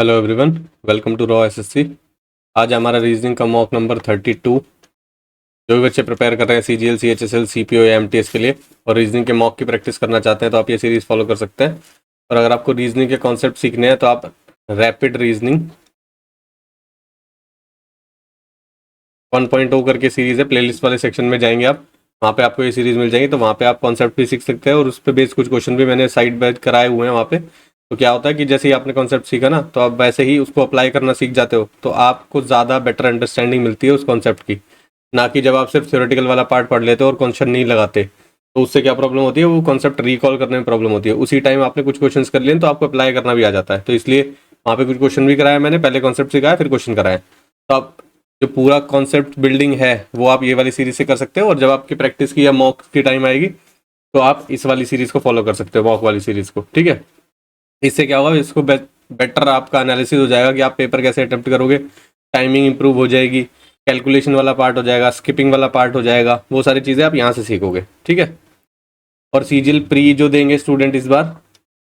Hello everyone, welcome to Raw SSC. आज हमारा reasoning का मॉक नंबर 32। जो भी बच्चे प्रिपेयर कर रहे हैं सीजीएल, सीएचएसएल, सीपीओ या एमटीएस के लिए और रीजनिंग के मॉक की प्रैक्टिस करना चाहते हैं तो आप ये सीरीज़ फॉलो कर सकते हैं। और अगर आपको रीजनिंग के कॉन्सेप्ट सीखने हैं तो आप रैपिड रीजनिंग 1.0 करके सीरीज़ है, प्लेलिस्ट वाले सेक्शन में जाएंगे आप, वहाँ पे आपको ये सीरीज़ मिल जाएगी। तो वहाँ पे आप कॉन्सेप्ट भी सीख सकते हैं और उस पर बेस्ड कुछ क्वेश्चन भी मैंने साइड बाय कराए हुए हैं वहाँ पे। तो क्या होता है कि जैसे ही आपने कॉन्सेप्ट सीखा ना, तो आप वैसे ही उसको अप्लाई करना सीख जाते हो, तो आपको ज़्यादा बेटर अंडरस्टैंडिंग मिलती है उस कॉन्सेप्ट की। ना कि जब आप सिर्फ थ्योरेटिकल वाला पार्ट पढ़ लेते हो और क्वेश्चन नहीं लगाते, तो उससे क्या प्रॉब्लम होती है, वो कॉन्सेप्ट रिकॉल करने में प्रॉब्लम होती है। उसी टाइम आपने कुछ क्वेश्चन कर लिए तो आपको अप्लाई करना भी आ जाता है। तो इसलिए वहाँ पे कुछ क्वेश्चन भी कराया मैंने, पहले कॉन्सेप्ट सिखाया फिर क्वेश्चन कराया। तो आप जो पूरा कॉन्सेप्ट बिल्डिंग है वो आप ये वाली सीरीज से कर सकते हो, और जब आपकी प्रैक्टिस की या मॉक की टाइम आएगी तो आप इस वाली सीरीज को फॉलो कर सकते हो, मॉक वाली सीरीज को। ठीक है, इससे क्या होगा, इसको बेटर आपका एनालिसिस हो जाएगा कि आप पेपर कैसे अटेम्प्ट करोगे, टाइमिंग इंप्रूव हो जाएगी, कैलकुलेशन वाला पार्ट हो जाएगा, स्किपिंग वाला पार्ट हो जाएगा, वो सारी चीज़ें आप यहाँ से सीखोगे। ठीक है, और सीजीएल प्री जो देंगे स्टूडेंट इस बार,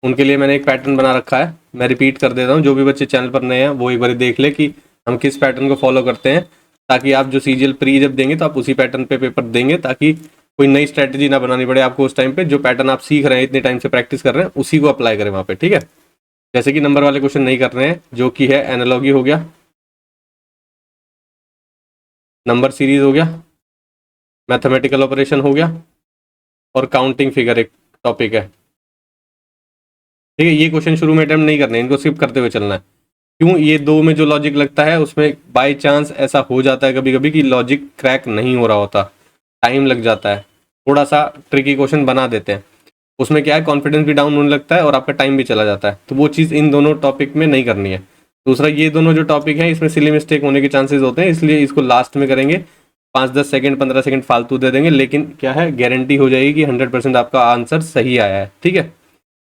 उनके लिए मैंने एक पैटर्न बना रखा है। मैं रिपीट कर देता हूँ, जो भी बच्चे चैनल पर नए हैं वो एक बार देख ले कि हम किस पैटर्न को फॉलो करते हैं, ताकि आप जो सीजीएल प्री जब देंगे तो आप उसी पैटर्न पे पेपर देंगे, ताकि कोई नई स्ट्रैटेजी ना बनानी पड़े आपको उस टाइम पे। जो पैटर्न आप सीख रहे हैं, इतने टाइम से प्रैक्टिस कर रहे हैं, उसी को अप्लाई करें वहाँ पे। ठीक है, जैसे कि नंबर वाले क्वेश्चन नहीं कर रहे हैं, जो कि है एनालॉगी हो गया, नंबर सीरीज हो गया, मैथमेटिकल ऑपरेशन हो गया, और काउंटिंग फिगर एक टॉपिक है। ठीक है, ये क्वेश्चन शुरू में अटेम्प्ट नहीं करने, इनको स्किप करते हुए चलना है। क्यों, ये दो में जो लॉजिक लगता है उसमें बाय चांस ऐसा हो जाता है कभी कभी कि लॉजिक क्रैक नहीं हो रहा होता, टाइम लग जाता है, थोड़ा सा ट्रिकी क्वेश्चन बना देते हैं। उसमें क्या है, कॉन्फिडेंस भी डाउन होने लगता है और आपका टाइम भी चला जाता है। तो वो चीज़ इन दोनों टॉपिक में नहीं करनी है। दूसरा, ये दोनों जो टॉपिक हैं इसमें सिली मिस्टेक होने के चांसेस होते हैं, इसलिए इसको लास्ट में करेंगे। 5-10 सेकंड 15 सेकंड फालतू दे देंगे, लेकिन क्या है, गारंटी हो जाएगी कि 100% आपका आंसर सही आया है। ठीक है,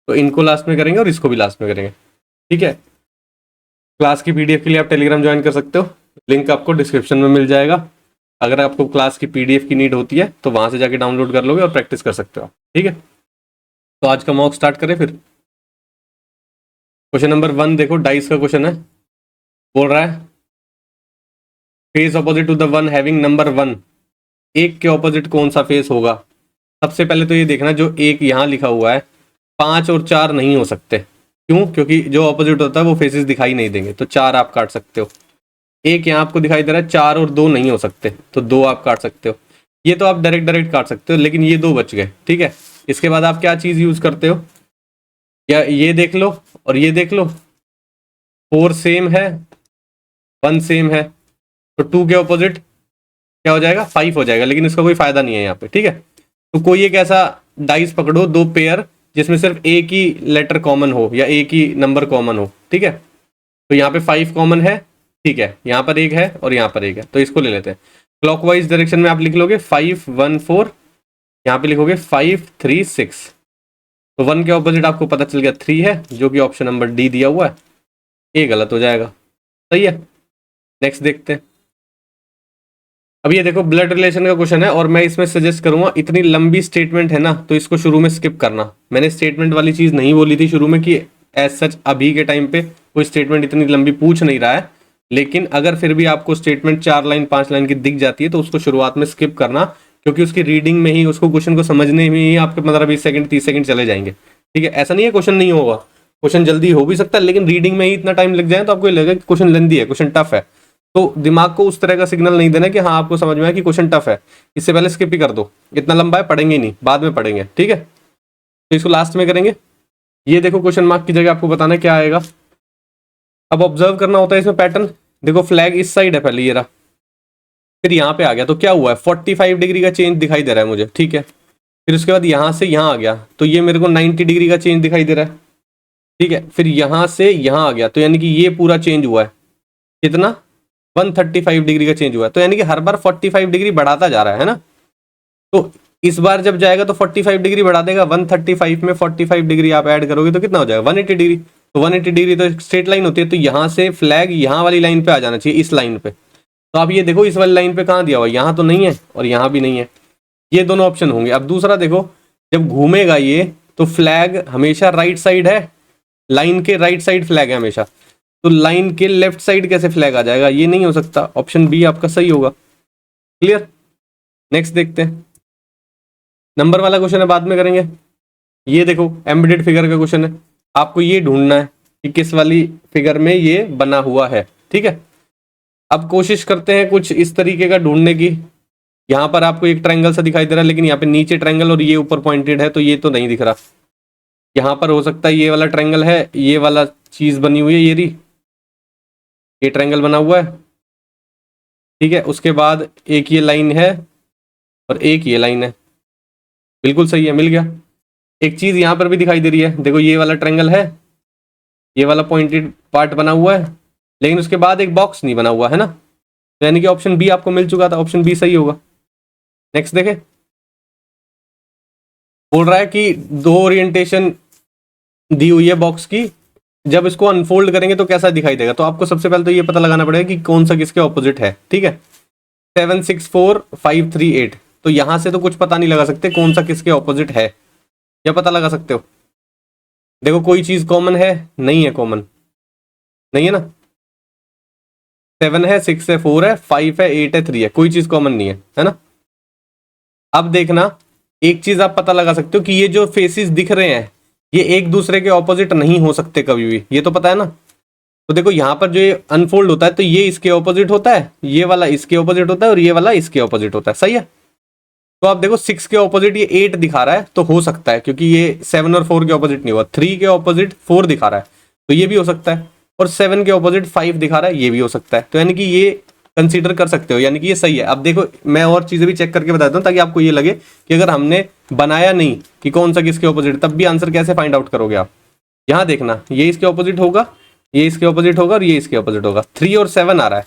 तो इनको लास्ट में करेंगे और इसको भी लास्ट में करेंगे। ठीक है, क्लास की पीडीएफ के लिए आप टेलीग्राम ज्वाइन कर सकते हो, लिंक आपको डिस्क्रिप्शन में मिल जाएगा। अगर आपको क्लास की पीडीएफ की नीड होती है तो वहां से जाके डाउनलोड कर लोगे और प्रैक्टिस कर सकते हो आप। ठीक है, तो आज का मॉक स्टार्ट करें फिर। क्वेश्चन नंबर 1 देखो, डाइस का क्वेश्चन है। बोल रहा है face opposite to the one having number 1, एक के ऑपोजिट कौन सा फेस होगा। सबसे पहले तो ये देखना, जो एक यहाँ लिखा हुआ है 5 और 4 नहीं हो सकते। क्यों, क्योंकि जो ऑपोजिट होता है वो फेसेस दिखाई नहीं देंगे, तो 4 आप काट सकते हो। एक यहाँ आपको दिखाई दे रहा है, 4 और 2 नहीं हो सकते, तो 2 आप काट सकते हो। ये तो आप डायरेक्ट डायरेक्ट काट सकते हो, लेकिन ये 2 बच गए। ठीक है, इसके बाद आप क्या चीज़ यूज़ करते हो, या ये देख लो और ये देख लो, 4 सेम है, 1 सेम है, तो 2 के ऑपोजिट क्या हो जाएगा, 5 हो जाएगा। लेकिन इसका कोई फायदा नहीं है यहाँ पे। ठीक है, तो कोई एक ऐसा डाइस पकड़ो, 2 पेयर, जिसमें सिर्फ एक ही लेटर कॉमन हो या एक ही नंबर कॉमन हो। ठीक है, तो यहाँ पे 5 कॉमन है, ठीक है, यहाँ पर एक है और यहाँ पर एक है, तो इसको ले लेते हैं। क्लॉकवाइज डायरेक्शन में आप लिख लोगे 5 1 4, यहाँ पे लिखोगे 5 3 6, तो 1 के ऑपोजिट आपको पता चल गया 3 है, जो कि ऑप्शन नंबर डी दिया हुआ है। ये गलत हो जाएगा। सही है, नेक्स्ट देखते हैं। अब ये देखो, ब्लड रिलेशन का क्वेश्चन है, और मैं इसमें सजेस्ट करूंगा, इतनी लंबी स्टेटमेंट है ना, तो इसको शुरू में स्किप करना। मैंने स्टेटमेंट वाली चीज नहीं बोली थी शुरू में कि एज सच अभी के टाइम पे कोई स्टेटमेंट इतनी लंबी पूछ नहीं रहा है, लेकिन अगर फिर भी आपको स्टेटमेंट 4 लाइन 5 लाइन की दिख जाती है तो उसको शुरुआत में स्किप करना, क्योंकि उसकी रीडिंग में ही, उसको क्वेश्चन को समझने में ही आपके 15-20 सेकंड 30 सेकंड चले जाएंगे। ठीक है, ऐसा नहीं है क्वेश्चन नहीं होगा, क्वेश्चन जल्दी हो भी सकता है, लेकिन रीडिंग में ही इतना टाइम लग जाए तो आपको लगेगा कि क्वेश्चन लेंदी है, क्वेश्चन टफ है। तो दिमाग को उस तरह का सिग्नल नहीं देना कि हाँ आपको समझ में आया कि क्वेश्चन टफ है, इससे पहले स्किप ही कर दो, इतना लंबा है पढ़ेंगे ही नहीं, बाद में पढ़ेंगे। ठीक है, तो इसको लास्ट में करेंगे। ये देखो, क्वेश्चन मार्क की जगह आपको बताना क्या आएगा। अब ऑब्जर्व करना होता है इसमें पैटर्न। देखो, फ्लैग इस साइड है पहले, ये रहा, फिर यहाँ पे आ गया, तो क्या हुआ है, 45 डिग्री का चेंज दिखाई दे रहा है मुझे। ठीक है, फिर उसके बाद यहाँ से यहाँ आ गया, तो ये मेरे को 90 डिग्री का चेंज दिखाई दे रहा है। ठीक है, फिर यहाँ से यहाँ आ गया, तो यानी कि ये पूरा चेंज हुआ है, कितना, 135 डिग्री का चेंज हुआ है। तो यानी कि हर बार 45 डिग्री बढ़ाता जा रहा है ना। तो इस बार जब जाएगा तो 45 डिग्री बढ़ा देगा, 135 में 45 डिग्री आप ऐड करोगे तो कितना हो जाएगा, 180 डिग्री। तो 180 डिग्री तो एक स्ट्रेट लाइन होती है, तो यहाँ से फ्लैग यहाँ वाली लाइन पे आ जाना चाहिए, इस लाइन पे। तो आप ये देखो, इस वाली लाइन पे कहाँ दिया हुआ है, यहाँ तो नहीं है और यहाँ भी नहीं है, ये दोनों ऑप्शन होंगे। अब दूसरा देखो, जब घूमेगा ये, तो फ्लैग हमेशा राइट साइड है, लाइन के राइट साइड फ्लैग है हमेशा। तो लाइन के लेफ्ट साइड कैसे फ्लैग आ जाएगा, ये नहीं हो सकता। ऑप्शन बी आपका सही होगा। क्लियर। नेक्स्ट देखते हैं, नंबर वाला क्वेश्चन है बाद में करेंगे। ये देखो एम्बेडेड फिगर का क्वेश्चन है, आपको ये ढूंढना है कि किस वाली फिगर में ये बना हुआ है। ठीक है, अब कोशिश करते हैं कुछ इस तरीके का ढूंढने की। यहाँ पर आपको एक ट्रायंगल सा दिखाई दे रहा है, लेकिन यहाँ पे नीचे ट्रायंगल और ये ऊपर पॉइंटेड है, तो ये तो नहीं दिख रहा। यहाँ पर हो सकता है ये वाला ट्रायंगल है, ये वाला चीज बनी हुई है, ये रही, ये ट्रायंगल बना हुआ है। ठीक है, उसके बाद एक ये लाइन है और एक ये लाइन है, बिल्कुल सही है, मिल गया। एक चीज यहाँ पर भी दिखाई दे रही है, देखो ये वाला ट्रायंगल है, ये वाला पॉइंटेड पार्ट बना हुआ है, लेकिन उसके बाद एक बॉक्स नहीं बना हुआ है ना, तो यानी कि ऑप्शन बी आपको मिल चुका था, ऑप्शन बी सही होगा। नेक्स्ट देखें, बोल रहा है कि दो ओरिएंटेशन दी हुई है बॉक्स की, जब इसको अनफोल्ड करेंगे तो कैसा दिखाई देगा। तो आपको सबसे पहले तो ये पता लगाना पड़ेगा कि कौन सा किसके ऑपोजिट है। ठीक है, 7 6 4 5 3 8, तो यहां से तो कुछ पता नहीं लगा सकते कौन सा किसके ऑपोजिट है, क्या पता लगा सकते हो? देखो कोई चीज कॉमन है, नहीं है, कॉमन नहीं है ना। 7 है, 6 है, 4 है, 5 है, 8 है, 3 है, कोई चीज कॉमन नहीं है ना। अब देखना, एक चीज आप पता लगा सकते हो कि ये जो फेसेस दिख रहे हैं ये एक दूसरे के ऑपोजिट नहीं हो सकते कभी भी, ये तो पता है ना। तो देखो यहाँ पर जो ये अनफोल्ड होता है तो ये इसके ऑपोजिट होता है, ये वाला इसके ऑपोजिट होता है और ये वाला इसके ऑपोजिट होता है, सही है। तो आप देखो 6 के ऑपोजिट ये 8 दिखा रहा है, तो हो सकता है, क्योंकि ये 7 और 4 के ऑपोजिट नहीं हुआ। 3 के ऑपोजिट 4 दिखा रहा है, तो ये भी हो सकता है। और 7 के ऑपोजिट 5 दिखा रहा है, ये भी हो सकता है। तो यानी कि ये कंसीडर कर सकते हो, यानी कि ये सही है। अब देखो मैं और चीजें भी चेक करके बताता हूँ ताकि आपको ये लगे कि अगर हमने बनाया नहीं कि कौन सा किसके ऑपोजिट, तब भी आंसर कैसे फाइंड आउट करोगे आप। यहाँ देखना, ये इसके ऑपोजिट होगा, ये इसके ऑपोजिट होगा और ये इसके ऑपोजिट होगा। 3 और 7 आ रहा है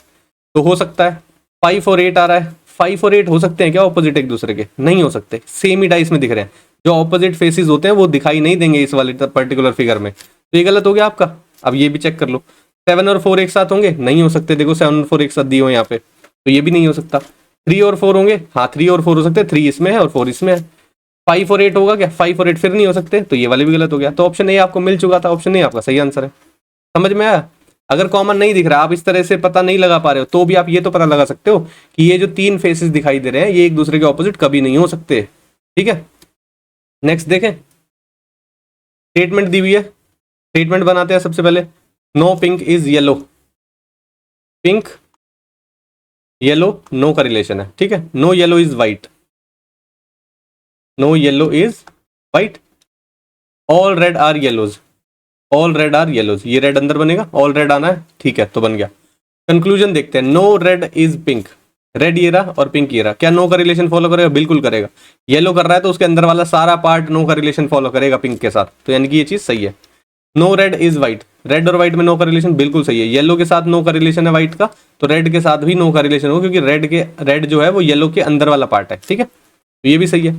तो हो सकता है। 5 और 8 आ रहा है, 5 और 8 हो सकते हैं क्या ऑपोजिट एक दूसरे के? नहीं हो सकते, सेम ही डाइस में दिख रहे हैं। जो ऑपोजिट फेसेस होते हैं वो दिखाई नहीं देंगे इस वाले पर्टिकुलर फिगर में, तो ये गलत हो गया आपका। अब ये भी चेक कर लो, 7 और 4 एक साथ होंगे? नहीं हो सकते, देखो 7 और 4 एक साथ दिए हो यहाँ पे, तो ये भी नहीं हो सकता। 3 और 4 होंगे? हाँ 3 और 4 हो सकते हैं, 3 इसमें है और 4 इसमें है। 5 और 8 होगा क्या? 5 और 8 फिर नहीं हो सकते, तो ये वाले भी गलत हो गया। तो ऑप्शन ए आपको मिल चुका था, ऑप्शन ए आपका सही आंसर है। समझ में आया? अगर कॉमन नहीं दिख रहा, आप इस तरह से पता नहीं लगा पा रहे हो, तो भी आप ये तो पता लगा सकते हो कि ये जो 3 फेसेस दिखाई दे रहे हैं ये एक दूसरे के ऑपोजिट कभी नहीं हो सकते। ठीक है, नेक्स्ट देखें, स्टेटमेंट दी हुई है, स्टेटमेंट बनाते हैं। सबसे पहले, no pink is yellow, pink yellow no का रिलेशन है। ठीक है, no yellow is white, no yellow is white, all red are yellows, all red are yellows, ये रेड अंदर बनेगा, ऑल रेड आना है, ठीक है तो बन गया। कंक्लूजन देखते हैं, no red is pink, red ये रहा और पिंक ये रहा, क्या नो का रिलेशन फॉलो करेगा? बिल्कुल करेगा। येलो कर रहा है तो उसके अंदर वाला सारा पार्ट नो का रिलेशन फॉलो करेगा पिंक के साथ, तो यानी कि ये चीज सही है। No red is white, red और व्हाइट में नो का रिलेशन बिल्कुल सही है। येलो के साथ नो का रिलेशन है व्हाइट का, तो रेड के साथ भी नो का रिलेशन होगा, क्योंकि रेड जो है वो येलो के अंदर वाला पार्ट है। ठीक है, तो ये भी सही है।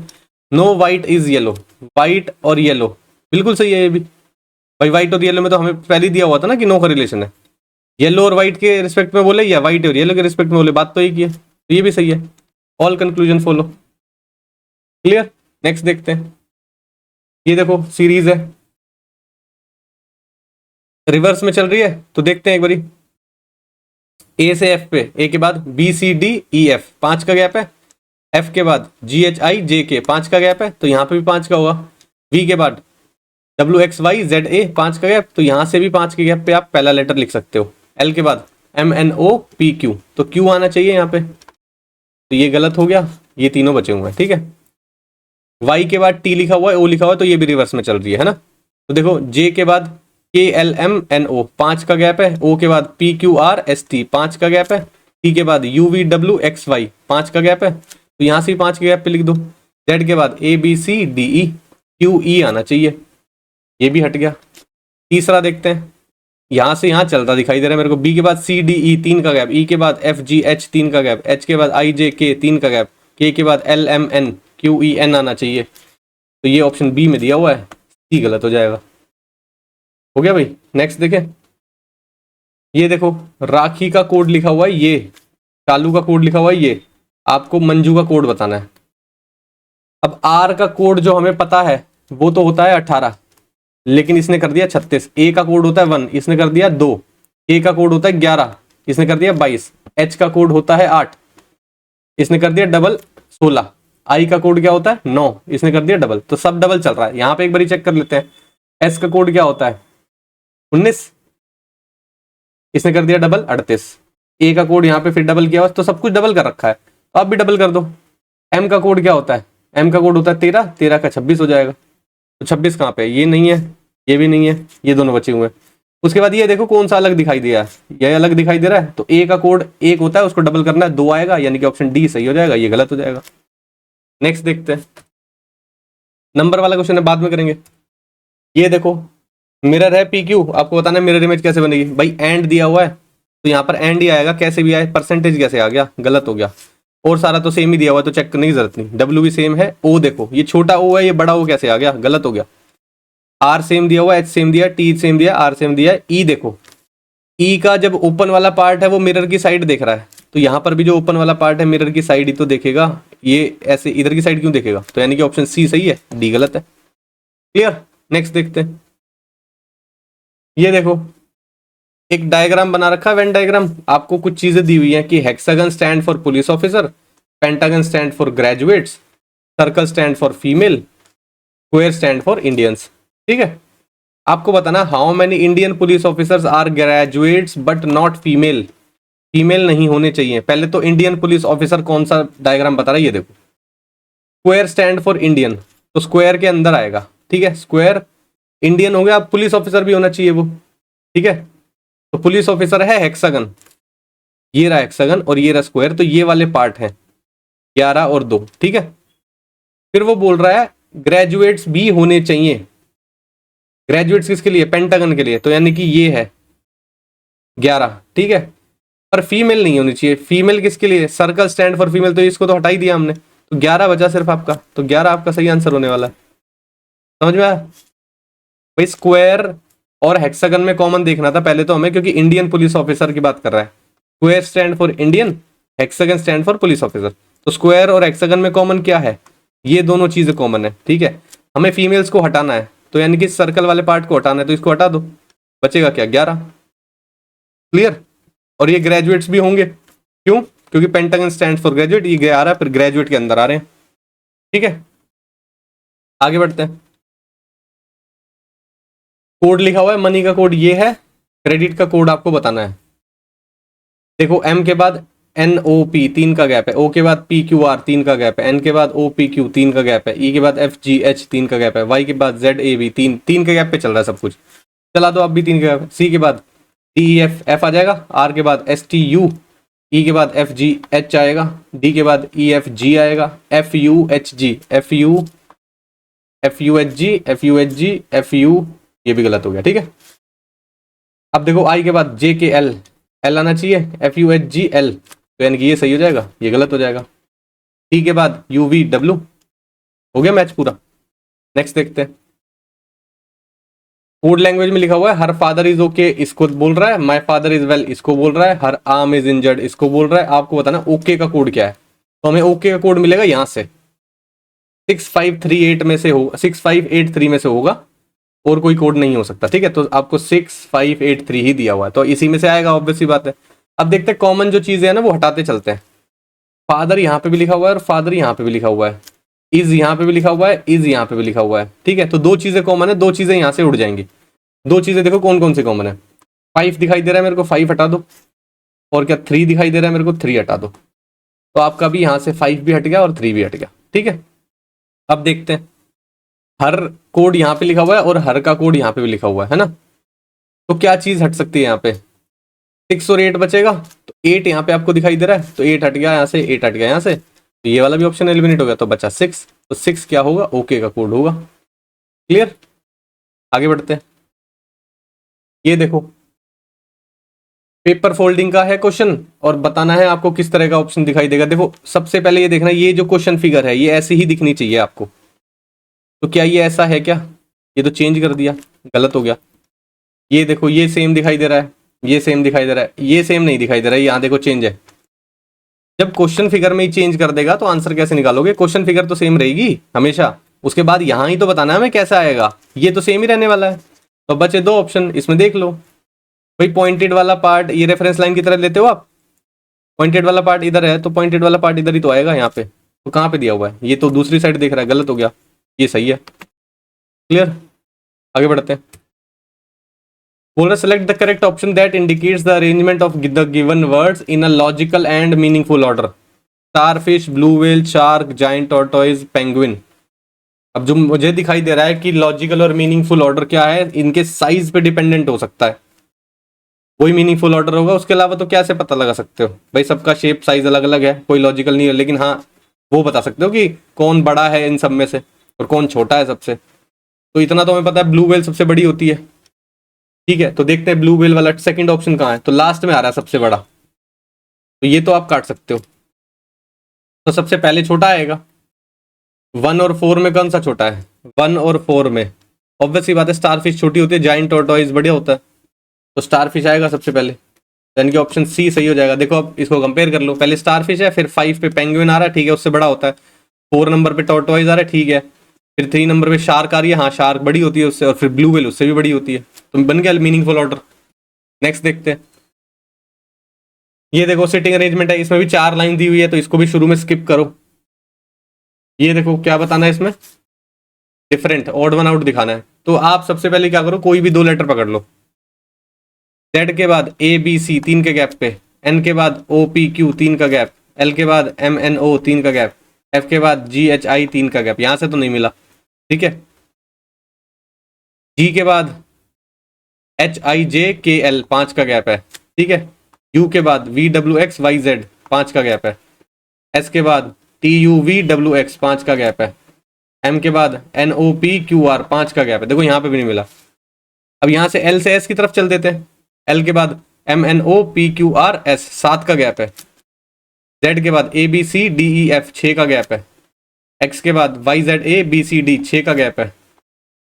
No white is yellow, white और येलो बिल्कुल सही है ये भी। भाई व्हाइट और येलो में तो हमें पहले दिया हुआ था ना कि नो का रिलेशन है। येलो और व्हाइट के रिस्पेक्ट में बोले या व्हाइट और येलो के रिस्पेक्ट में बोले, बात तो एक ही है, तो ये भी सही है। All conclusion follow. Clear, next देखते हैं। ये देखो सीरीज है, रिवर्स में चल रही है, तो देखते हैं एक बारी। ए से एफ पे, ए के बाद B C D E F 5 का गैप है, एफ के बाद जी एच आई जे के 5 का गैप है, तो यहाँ पे भी 5 का होगा। वी के बाद W X Y Z A 5 का गैप, तो यहाँ से भी 5 के गैप पे आप पहला लेटर लिख सकते हो। एल के बाद M N O P Q, तो क्यू आना चाहिए यहाँ पे, तो ये गलत हो गया, ये तीनों बचे हुए हैं। ठीक है, वाई के बाद टी लिखा हुआ है, ओ लिखा हुआ है, तो ये भी रिवर्स में चल रही है ना। तो देखो जे के बाद के एल एम एन ओ 5 का गैप है, ओ के बाद P Q R S T 5 का गैप है, टी के बाद U V W X Y 5 का गैप है, तो यहाँ से 5 के गैप पे लिख दो। जेड के बाद A B C D E Q E आना चाहिए, ये भी हट गया। तीसरा देखते हैं, यहाँ से यहाँ चलता दिखाई दे रहा है मेरे को। बी के बाद सी डी ई 3 का गैप, ई के बाद एफ जी एच 3 का गैप, एच के बाद आई जे के 3 का गैप, के के बाद L M N Q E N आना चाहिए, तो ये ऑप्शन बी में दिया हुआ है, सी गलत हो जाएगा। हो गया भाई, नेक्स्ट देखें। ये देखो राखी का कोड लिखा हुआ है, ये चालू का कोड लिखा हुआ है, ये आपको मंजू का कोड बताना है। अब आर का कोड जो हमें पता है वो तो होता है 18, लेकिन इसने कर दिया 36। ए का कोड होता है 1, इसने कर दिया 2, ए का कोड होता है 11, इसने कर दिया 22। एच का कोड होता है 8, इसने कर दिया डबल 16। आई का कोड क्या होता है 9, इसने कर दिया डबल। तो सब डबल चल रहा है। यहाँ पे एक बार चेक कर लेते हैं। एस का कोड क्या होता है 19, इसने कर दिया डबल 38। ए का कोड यहाँ पे फिर डबल किया हुआ, तो सब कुछ डबल कर रखा है, तो आप भी डबल कर दो। एम का कोड क्या होता है, एम का कोड होता है 13, 13 का 26 हो जाएगा। तो 26 कहाँ पे है, ये नहीं है, ये भी नहीं है, ये दोनों बचे हुए हैं। उसके बाद ये देखो कौन सा अलग दिखाई दिया है, ये अलग दिखाई दे रहा है। तो ए का कोड 1 होता है, उसको डबल करना है, 2 आएगा, यानी कि ऑप्शन डी सही हो जाएगा, ये गलत हो जाएगा। नेक्स्ट देखते हैं, नंबर वाला क्वेश्चन है, बाद में करेंगे। ये देखो मिरर है पी क्यू, आपको बताना है मिरर इमेज कैसे बनेगी। भाई एंड दिया हुआ है, तो यहाँ पर एंड ही आएगा, कैसे भी आए। परसेंटेज कैसे आ गया, गलत हो गया। और सारा तो सेम ही दिया हुआ है, तो चेक करने की जरूरत नहीं। डब्ल्यू भी सेम है। ओ देखो ये छोटा ओ है, ये बड़ा ओ कैसे आ गया, गलत हो गया। आर सेम दिया हुआ है, एच सेम दिया, टी सेम दिया, आर सेम दिया है। ई देखो, ई का जब ओपन वाला पार्ट है वो मिरर की साइड देख रहा है, तो यहाँ पर भी जो ओपन वाला पार्ट है मिरर की साइड ही तो देखेगा। ये ऐसे इधर की साइड क्यों देखेगा, तो यानी कि ऑप्शन सी सही है, डी गलत है। क्लियर। नेक्स्ट देखते हैं। ये देखो एक डायग्राम बना रखा है, वेन डायग्राम। आपको कुछ चीजें दी हुई हैं कि hexagon stand for police officer, pentagon stand for graduates, circle stand for female, square stand for Indians. ठीक है, आपको बताना how many Indian police officers are graduates but not female. Female नहीं होने चाहिए। पहले तो इंडियन पुलिस ऑफिसर कौन सा डायग्राम बता रहा है, ये देखो। स्क्वायर स्टैंड फॉर इंडियन, तो स्क्वायर के अंदर आएगा। ठीक है, स्क्वायर इंडियन हो गया, अब पुलिस ऑफिसर भी होना चाहिए वो। ठीक है, तो पुलिस ऑफिसर है हेक्सागन, ये रहा हेक्सागन और ये रहा स्क्वायर, तो ये वाले पार्ट हैं 11 और 2। ठीक है, फिर वो बोल रहा है ग्रेजुएट्स भी होने चाहिए। ग्रेजुएट्स किसके लिए, पेंटागन के लिए, तो यानी कि ये है 11। ठीक है, पर फीमेल नहीं होनी चाहिए। फीमेल किसके लिए, सर्कल स्टैंड फॉर फीमेल, तो इसको तो हटा ही दिया हमने, तो 11 बचा सिर्फ आपका, तो 11 आपका सही आंसर होने वाला है। समझ में आया भाई। स्क्वायर और हेक्सागन में कॉमन देखना था पहले तो हमें, क्योंकि इंडियन पुलिस ऑफिसर की बात कर रहा है। Square stand for Indian, hexagon stand for police officer. तो स्क्वायर और हेक्सागन में कॉमन क्या है, ये दोनों चीजें कॉमन है। ठीक है, हमें फीमेल्स को हटाना है, तो यानी कि सर्कल वाले पार्ट को हटाना है, तो इसको हटा दो, बचेगा क्या 11। क्लियर। और ये ग्रेजुएट्स भी होंगे, क्यों, क्योंकि पेंटागन स्टैंड फॉर ग्रेजुएट, ये आ रहा है, फिर ग्रेजुएट के अंदर आ रहे हैं। ठीक है, आगे बढ़ते हैं। कोड लिखा हुआ है, मनी का कोड ये है, क्रेडिट का कोड आपको बताना है। देखो एम के बाद एन ओ पी 3 का गैप है, ओ के बाद पी क्यू आर 3 का गैप है, एन के बाद ओ पी क्यू 3 का गैप है, ई के बाद एफ जी एच 3 का गैप है, वाई के बाद जेड ए बी 3 के गैप पे चल रहा है सब कुछ। चला दो आप भी 3 के गैप। सी के बाद डी ई एफ एफ आ जाएगा, आर के बाद एस टी यू, ई के बाद एफ जी एच आएगा, डी के बाद ई एफ जी आएगा, F U H G, F U H G, F U H G, F you, ये भी गलत हो गया। ठीक है, अब देखो आई के बाद जे के एल, एल आना चाहिए, F U H G L, तो यानी कि ये सही हो जाएगा, ये गलत हो जाएगा। टी के बाद यू वी डब्ल्यू, हो गया मैच पूरा। नेक्स्ट देखते हैं। कोड लैंग्वेज में लिखा हुआ है हर फादर इज ओके, इसको बोल रहा है, माय फादर इज वेल, इसको बोल रहा है, हर आर्म इज इंजर्ड, इसको बोल रहा है। आपको बताना ओके का कोड क्या है, तो हमें ओके का कोड मिलेगा यहां से 6538 में से होगा, 6583 में से होगा, और कोई कोड नहीं हो सकता। ठीक है, तो आपको 6583 ही दिया हुआ है, तो इसी में से आएगा, ऑब्वियस सी बात है। अब देखते हैं कॉमन जो चीजें हैं ना वो हटाते चलते हैं। फादर यहाँ पे भी लिखा हुआ है और फादर यहाँ पे भी लिखा हुआ है, इज यहाँ पे भी लिखा हुआ है, इज यहाँ पे भी लिखा हुआ है। ठीक है, तो 2 चीजें कॉमन है, 2 चीजें यहाँ से उड़ जाएंगी। 2 चीजें देखो कौन कौन सी कॉमन है। 5 दिखाई दे रहा है मेरे को, 5 हटा दो, और क्या 3 दिखाई दे रहा है मेरे को, 3 हटा दो, तो आपका भी यहाँ से 5 भी हट गया और 3 भी हट गया। ठीक है, अब देखते हैं। हर कोड यहाँ पे लिखा हुआ है और हर का कोड यहाँ पे भी लिखा हुआ है ना, तो क्या चीज हट सकती है यहाँ पे, 6 और 8 बचेगा, तो 8 यहाँ पे आपको दिखाई दे रहा है, तो 8 हट गया यहाँ से, 8 हट गया यहाँ से, तो ये वाला भी ऑप्शन एलिमिनेट हो गया, तो बचा 6, तो 6 क्या होगा, ओके का कोड होगा। क्लियर, आगे बढ़ते हैं। ये देखो पेपर फोल्डिंग का है क्वेश्चन, और बताना है आपको किस तरह का ऑप्शन दिखाई देगा। देखो सबसे पहले ये देखना, ये जो क्वेश्चन फिगर है ये ऐसी ही दिखनी चाहिए आपको, तो क्या ये ऐसा है क्या, ये तो चेंज कर दिया, गलत हो गया। ये देखो ये सेम दिखाई दे रहा है, ये सेम दिखाई दे रहा है, ये सेम नहीं दिखाई दे रहा है, यहाँ देखो चेंज है। जब क्वेश्चन फिगर में ही चेंज कर देगा तो आंसर कैसे निकालोगे, क्वेश्चन फिगर तो सेम रहेगी हमेशा, उसके बाद यहाँ ही तो बताना है हमें कैसा आएगा, ये तो सेम ही रहने वाला है। तो बचे 2 ऑप्शन, इसमें देख लो, भाई पॉइंटेड वाला पार्ट ये रेफरेंस लाइन की तरह लेते हो आप, पॉइंटेड वाला पार्ट इधर है तो पॉइंटेड वाला पार्ट इधर ही तो आएगा यहाँ पे, तो कहाँ पे दिया हुआ है, ये तो दूसरी साइड देख रहा है, गलत हो गया, ये सही है। क्लियर, आगे बढ़ते हैं। बोल रहा select the correct option that indicates the arrangement of the given words in a logical and meaningful order. Starfish, blue whale, shark, giant tortoise, penguin. अब जो मुझे दिखाई दे रहा है कि लॉजिकल और मीनिंगफुल ऑर्डर क्या है, इनके साइज पे डिपेंडेंट हो सकता है, वही मीनिंगफुल ऑर्डर होगा, उसके अलावा तो कैसे पता लगा सकते हो भाई, सबका शेप साइज अलग अलग है, कोई लॉजिकल नहीं है, लेकिन हाँ वो बता सकते हो कि कौन बड़ा है इन सब में से और कौन छोटा है सबसे। तो इतना तो हमें पता है ब्लू व्हेल सबसे बड़ी होती है, ठीक है। तो देखते हैं ब्लू व्हेल वाला सेकंड ऑप्शन कहाँ है, तो लास्ट में आ रहा है सबसे बड़ा, तो ये तो आप काट सकते हो। तो सबसे पहले छोटा आएगा, 1 और 4 में कौन सा छोटा है, 1 और 4 में ऑब्वियस सी बात है स्टारफिश छोटी होती है, जायंट टॉर्टोइज बढ़िया होता है, तो स्टारफिश आएगा सबसे पहले, यानी कि ऑप्शन सी सही हो जाएगा। देखो अब इसको कंपेयर कर लो, पहले स्टारफिश है, फिर 5 पे पेंगुइन आ रहा है, ठीक है उससे बड़ा होता है, 4 नंबर पे टॉर्टोइज आ रहा है, ठीक है, फिर 3 नंबर पे शार्क आ रही है, हाँ शार्क बड़ी होती है उससे, और फिर ब्लू व्हेल उससे भी बड़ी होती है, तो बन गया मीनिंगफुल ऑर्डर। नेक्स्ट देखते हैं, ये देखो सिटिंग अरेंजमेंट है, इसमें भी 4 लाइन दी हुई है, तो इसको भी शुरू में स्किप करो। ये देखो क्या बताना है इसमें, डिफरेंट ऑड वन आउट दिखाना है, तो आप सबसे पहले क्या करो, कोई भी 2 लेटर पकड़ लो, जेड के बाद ए बी सी 3 के गैप पे, एन के बाद ओ पी क्यू 3 का गैप, एल के बाद एम एन ओ 3 का गैप, एफ के बाद जी एच आई 3 का गैप, यहां से तो नहीं मिला, ठीक है। जी के बाद एच आई जे के एल 5 का गैप है, ठीक है। यू के बाद V W X Y Z 5 का गैप है, एस के बाद T U V W X 5 का गैप है, एम के बाद N O P Q R 5 का गैप है, देखो यहाँ पे भी नहीं मिला। अब यहाँ से एल से एस की तरफ चल देते हैं, एल के बाद M N O P Q R S 7 का गैप है, जेड के बाद A B C D E F 6 का गैप है, एक्स के बाद Y Z A B C D 6 का गैप है,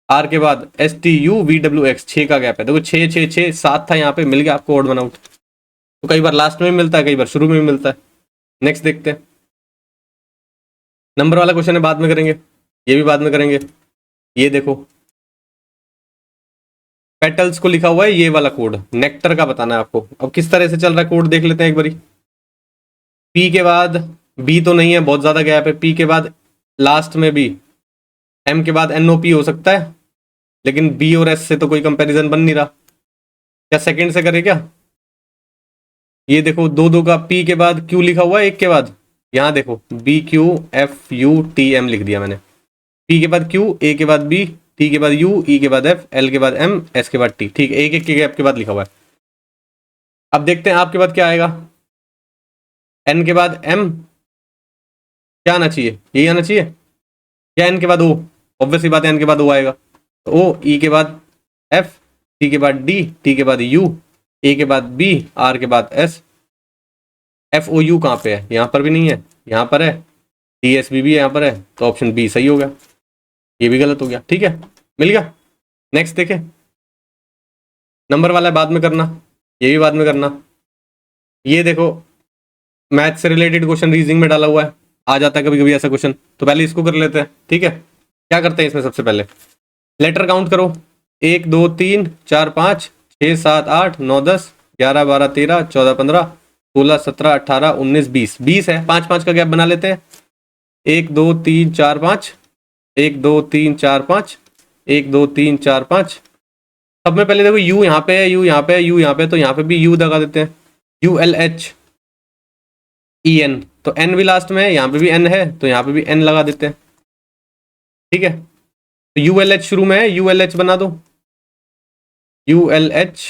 आर के बाद S T U V W X 6 का गैप है, देखो 6 6 6 7 था, यहाँ पे मिल गया आपको ऑड वन आउट। तो कई बार लास्ट में भी मिलता है, कई बार शुरू में भी मिलता है। नेक्स्ट देखते हैं, नंबर वाला क्वेश्चन है बाद में करेंगे, ये भी बाद में करेंगे। ये देखो पेटल्स को लिखा हुआ है ये वाला कोड, नेक्टर का बताना है आपको। अब किस तरह से चल रहा है कोड देख लेते हैं एक बारी। पी के बाद बी तो नहीं है, बहुत ज्यादा गैप है, पी के बाद लास्ट में बी, एम के बाद एनओपी हो सकता है, लेकिन बी और एस से तो कोई कंपैरिजन बन नहीं रहा, क्या सेकंड से करे क्या। ये देखो 2 2 का, पी के बाद क्यू लिखा हुआ है एक के बाद, यहाँ देखो B Q F U T M लिख दिया मैंने, पी के बाद क्यू, ए के बाद बी, टी के बाद यू, ई के बाद एफ, एल के बाद एम, एस के बाद टी, ठीक है, एक एक के गैप के बाद लिखा हुआ है। अब देखते हैं आपके बाद क्या आएगा, एन के बाद एम, क्या आना चाहिए, यही आना चाहिए, क्या एन के बाद ओ, ऑब्वियसली बात है एन के बाद ओ आएगा, तो ओ, ई के बाद एफ, टी के बाद डी, टी के बाद यू, ए के बाद बी, आर के बाद एस, एफ ओ यू कहाँ पे है, यहाँ पर भी नहीं है, यहाँ पर है, टी एस बी भी यहाँ पर है, तो ऑप्शन बी सही हो गया, ये भी गलत हो गया, ठीक है, मिल गया। नेक्स्ट देखें, नंबर वाला बाद में करना, ये भी बाद में करना। ये देखो मैथ से रिलेटेड क्वेश्चन रीजनिंग में डाला हुआ है, आ जाता है कभी कभी ऐसा क्वेश्चन, तो पहले इसको कर लेते हैं, ठीक है। क्या करते हैं इसमें, सबसे पहले लेटर काउंट करो, 1 2 3 4 5 6 7 8 9 10 11 12 13 14 15 16 17 18 19 20 20 है, 5 5 का गैप बना लेते हैं, 1 2 3 4 5 1 2 3 4 5 1 2 3 4 5। सब में पहले देखो यू यहाँ पे है, यू यहाँ पे है, यू यहाँ पे, तो यहाँ पे भी यू लगा देते हैं, U L H E N, तो एन भी लास्ट में है, यहाँ पे भी एन है, तो यहाँ पे भी एन लगा देते हैं, ठीक है। तो यू एल एच शुरू में है, यू एल एच बना दो, U L H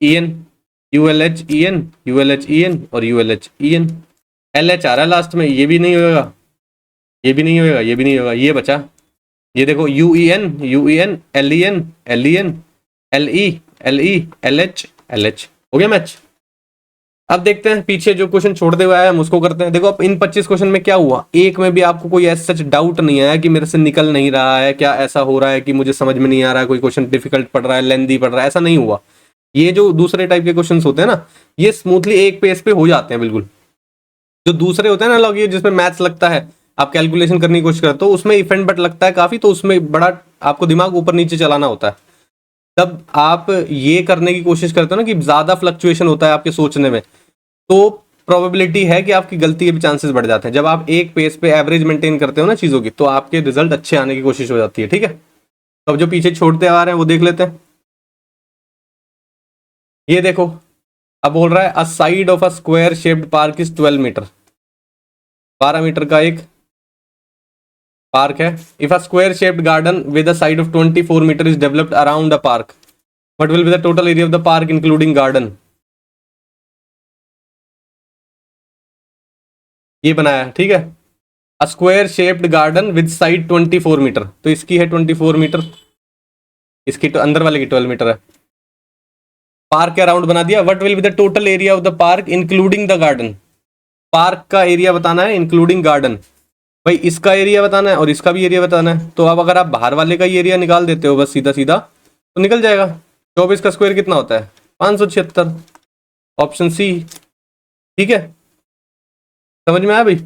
E N, U L H E N, U L H E N और U L H E N, L H आ रहा है लास्ट में, ये भी नहीं होगा, ये भी नहीं होगा, ये भी नहीं होगा, ये बचा, ये देखो U E N, U E N, L E N, L E N, L E, L E, L H, L H, हो गया मैच। अब देखते हैं पीछे जो क्वेश्चन छोड़ते हुए आया हम उसको करते हैं। देखो अब इन 25 क्वेश्चन में क्या हुआ, एक में भी आपको कोई ऐसा सच डाउट नहीं आया कि मेरे से निकल नहीं रहा है, क्या ऐसा हो रहा है कि मुझे समझ में नहीं आ रहा है, कोई क्वेश्चन डिफिकल्ट पड़ रहा है, लेंदी पड़ रहा है, ऐसा नहीं हुआ। ये जो दूसरे टाइप के क्वेश्चन होते हैं ना, ये स्मूथली एक पेज पे हो जाते हैं बिल्कुल। जो दूसरे होते हैं ना लॉग, ये जिसमें मैथ्स लगता है, आप कैलकुलेशन करने की कोशिश करते हो, उसमें इफ एंड बट लगता है काफी, तो उसमें बड़ा आपको दिमाग ऊपर नीचे चलाना होता है। जब आप ये करने की कोशिश करते हो ना कि ज़्यादा फ्लक्चुएशन होता है आपके सोचने में, तो प्रोबेबिलिटी है कि आपकी गलती के भी चांसेस बढ़ जाते हैं। जब आप एक पेस पे एवरेज मेंटेन करते हो ना चीज़ों की, तो आपके रिजल्ट अच्छे आने की कोशिश हो जाती है। ठीक है, तो अब जो पीछे छोड़ते आ रहे हैं वो देख लेते हैं। ये देखो, अब बोल रहा है a side of a square shaped park is 12 metre, 12 metre का एक पार्क है। If a square shaped garden with a side of 24 metre is developed around a park, what will be the total area of the park including garden. ये बनाया है, ठीक है। A square shaped garden with side 24 metre, तो इसकी है 24 metre, इसकी तो अंदर वाले की 12 मीटर है। पार्क के अराउंड बना दिया। What will be the total area of the park including the garden, park का एरिया बताना है इंक्लूडिंग गार्डन। भाई इसका एरिया बताना है और इसका भी एरिया बताना है। तो अब अगर आप बाहर वाले का ही एरिया निकाल देते हो बस सीधा सीधा, तो निकल जाएगा। 24 का स्क्वायर कितना होता है, 576। ऑप्शन सी, ठीक है। समझ में आया भाई,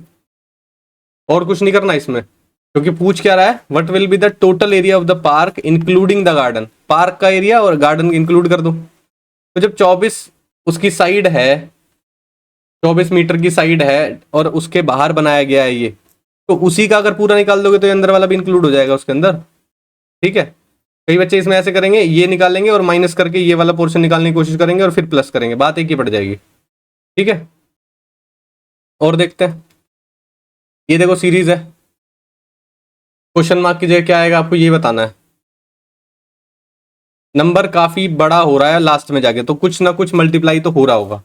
और कुछ नहीं करना इसमें, क्योंकि पूछ क्या रहा है, what will be the total area of the park including the garden, park का एरिया और गार्डन इंक्लूड कर दो। तो जब 24 उसकी साइड है, 24 मीटर की साइड है और उसके बाहर बनाया गया है ये, तो उसी का अगर पूरा निकाल दोगे तो ये अंदर वाला भी इंक्लूड हो जाएगा उसके अंदर। ठीक है, कई बच्चे इसमें ऐसे करेंगे, ये निकालेंगे और माइनस करके ये वाला पोर्शन निकालने की कोशिश करेंगे और फिर प्लस करेंगे, बात एक ही पड़ जाएगी। ठीक है, और देखते हैं। ये देखो सीरीज है, क्वेश्चन मार्क की जगह क्या आएगा आपको ये बताना है। नंबर काफी बड़ा हो रहा है लास्ट में जाके, तो कुछ ना कुछ मल्टीप्लाई तो हो रहा होगा।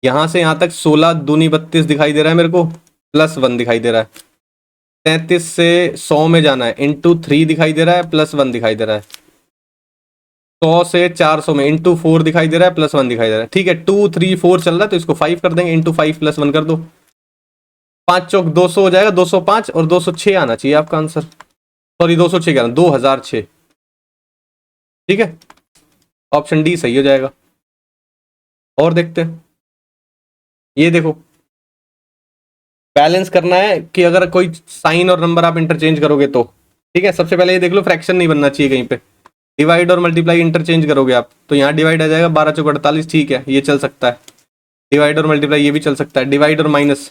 यहां से यहां तक 16 दूनी 32 दिखाई दे रहा है मेरे को, +1 दिखाई दे रहा है। 33 से 100 में जाना है, इंटू 3 दिखाई दे रहा है, +1 दिखाई दे रहा है। 100 से 400 में इंटू 4 दिखाई दे रहा है, +1 दिखाई दे रहा है। ठीक है, 2 3 4 चल रहा है, तो इसको 5 कर देंगे, इंटू 5 +1 कर दो। 5 चौक 200 हो जाएगा, 205 और 206 आना चाहिए आपका आंसर। सॉरी 206 कह रहा हूं, 2006। ठीक है, ऑप्शन डी सही हो जाएगा। और देखते हैं, ये देखो बैलेंस करना है कि अगर कोई साइन और नंबर आप इंटरचेंज करोगे तो। ठीक है, सबसे पहले ये देख लो फ्रैक्शन नहीं बनना चाहिए कहीं पे। डिवाइड और मल्टीप्लाई इंटरचेंज करोगे आप, तो यहाँ डिवाइड आ जाएगा 12 चौक 48, ठीक है ये चल सकता है। डिवाइड और मल्टीप्लाई ये भी चल सकता है। डिवाइड और माइनस,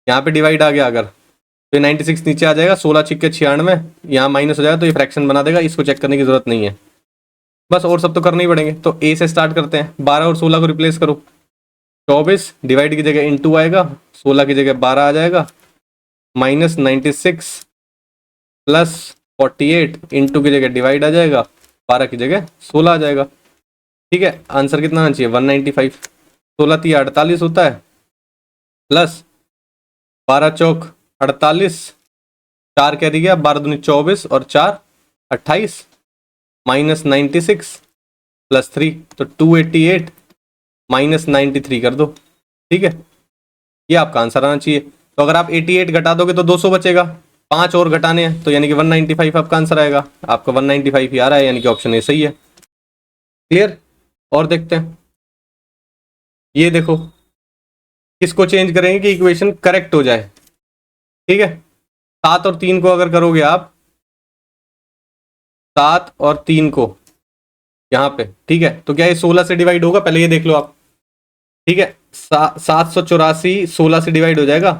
यहाँ पे डिवाइड आ गया अगर, तो 96 नीचे आ जाएगा, 16 छिक्के 96, यहाँ माइनस हो जाएगा तो ये फ्रैक्शन बना देगा, इसको चेक करने की जरूरत नहीं है। बस और सब तो करने ही पड़ेंगे, तो ए से स्टार्ट करते हैं। 12 और 16 को रिप्लेस करो, 24 डिवाइड की जगह इंटू आएगा, 16 की जगह 12 आ जाएगा, -96 +48 इंटू की जगह डिवाइड आ जाएगा, 12 की जगह 16 आ जाएगा। ठीक है, आंसर कितना आना चाहिए 195। 16 3 48 होता है, प्लस 12 चौक 48, 4 कैरी गया, 12 दूनी 24 और 4 28, -96 +3, तो 288 -93 कर दो। ठीक है, ये आपका आंसर आना चाहिए। तो अगर आप 88 घटा दोगे तो 200 बचेगा, 5 और घटाने हैं तो यानी कि 195 आपका आंसर आएगा। आपका 195 ही आ रहा है, यानी कि ऑप्शन ए सही है। क्लियर, और देखते हैं। ये देखो, किसको चेंज करेंगे कि इक्वेशन करेक्ट हो जाए। ठीक है, 7 और 3 को अगर करोगे आप, 7 और 3 को यहाँ पे, ठीक है, तो क्या ये 16 से डिवाइड होगा, पहले ये देख लो आप। ठीक है, 784 16 से डिवाइड हो जाएगा,